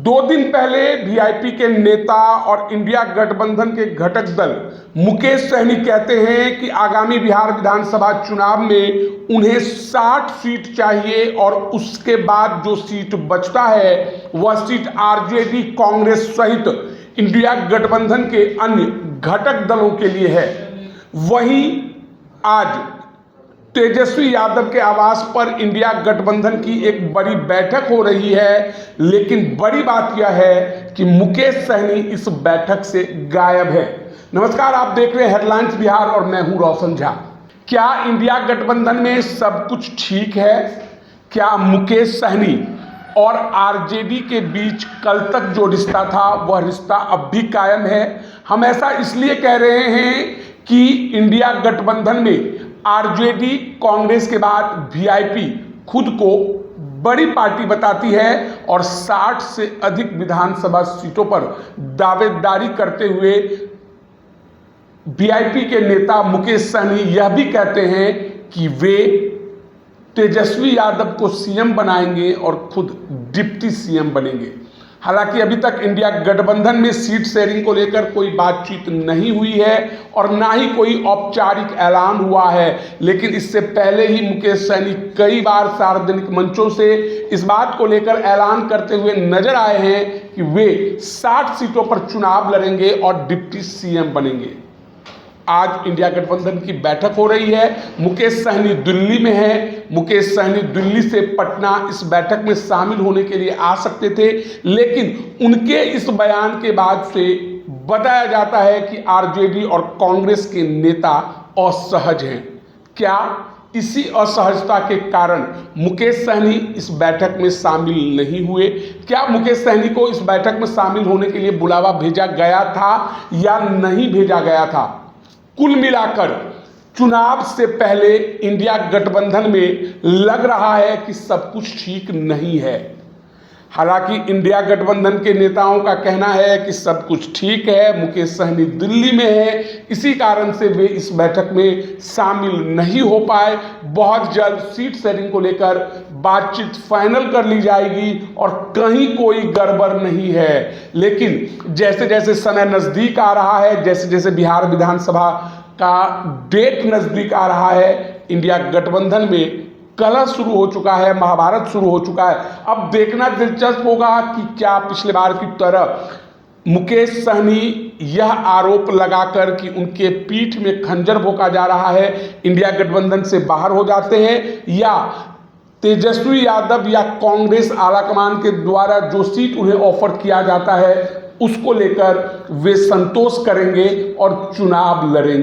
2 दिन पहले वीआईपी के नेता और इंडिया गठबंधन के घटक दल मुकेश सहनी कहते हैं कि आगामी बिहार विधानसभा चुनाव में उन्हें 60 सीट चाहिए और उसके बाद जो सीट बचता है वह सीट आरजेडी, कांग्रेस सहित इंडिया गठबंधन के अन्य घटक दलों के लिए है। वहीं आज तेजस्वी यादव के आवास पर इंडिया गठबंधन की एक बड़ी बैठक हो रही है, लेकिन बड़ी बात यह है कि मुकेश सहनी इस बैठक से गायब है। नमस्कार, आप देख रहे हैं हेडलाइंस बिहार और मैं हूं रोशन झा। क्या इंडिया गठबंधन में सब कुछ ठीक है? क्या मुकेश सहनी और आरजेडी के बीच कल तक जो रिश्ता था वह रिश्ता अब भी कायम है? हम ऐसा इसलिए कह रहे हैं कि इंडिया गठबंधन में आरजेडी, कांग्रेस के बाद वीआईपी खुद को बड़ी पार्टी बताती है और 60 से अधिक विधानसभा सीटों पर दावेदारी करते हुए वीआईपी के नेता मुकेश सहनी यह भी कहते हैं कि वे तेजस्वी यादव को सीएम बनाएंगे और खुद डिप्टी सीएम बनेंगे। हालांकि अभी तक इंडिया गठबंधन में सीट शेयरिंग को लेकर कोई बातचीत नहीं हुई है और ना ही कोई औपचारिक ऐलान हुआ है, लेकिन इससे पहले ही मुकेश सहनी कई बार सार्वजनिक मंचों से इस बात को लेकर ऐलान करते हुए नजर आए हैं कि वे 60 सीटों पर चुनाव लड़ेंगे और डिप्टी सीएम बनेंगे। आज इंडिया गठबंधन की बैठक हो रही है। मुकेश सहनी दिल्ली में है। मुकेश सहनी दिल्ली से पटना इस बैठक में शामिल होने के लिए आ सकते थे, लेकिन उनके इस बयान के बाद से बताया जाता है कि आरजेडी और कांग्रेस के नेता असहज हैं। क्या इसी असहजता के कारण मुकेश सहनी इस बैठक में शामिल नहीं हुए? क्या मुकेश सहनी को इस बैठक में शामिल होने के लिए बुलावा भेजा गया था या नहीं भेजा गया था? कुल मिलाकर चुनाव से पहले इंडिया गठबंधन में लग रहा है कि सब कुछ ठीक नहीं है। हालांकि इंडिया गठबंधन के नेताओं का कहना है कि सब कुछ ठीक है, मुकेश सहनी दिल्ली में है, इसी कारण से वे इस बैठक में शामिल नहीं हो पाए। बहुत जल्द सीट शेयरिंग को लेकर बातचीत फाइनल कर ली जाएगी और कहीं कोई गड़बड़ नहीं है। लेकिन जैसे जैसे समय नज़दीक आ रहा है, जैसे जैसे बिहार विधानसभा का डेट नज़दीक आ रहा है, इंडिया गठबंधन में कलह शुरू हो चुका है, महाभारत शुरू हो चुका है। अब देखना दिलचस्प होगा कि क्या पिछले बार की तरह मुकेश सहनी यह आरोप लगाकर कि उनके पीठ में खंजर भोंका जा रहा है, इंडिया गठबंधन से बाहर हो जाते हैं, या तेजस्वी यादव या कांग्रेस आलाकमान के द्वारा जो सीट उन्हें ऑफर किया जाता है उसको लेकर वे संतोष करेंगे और चुनाव लड़ेंगे।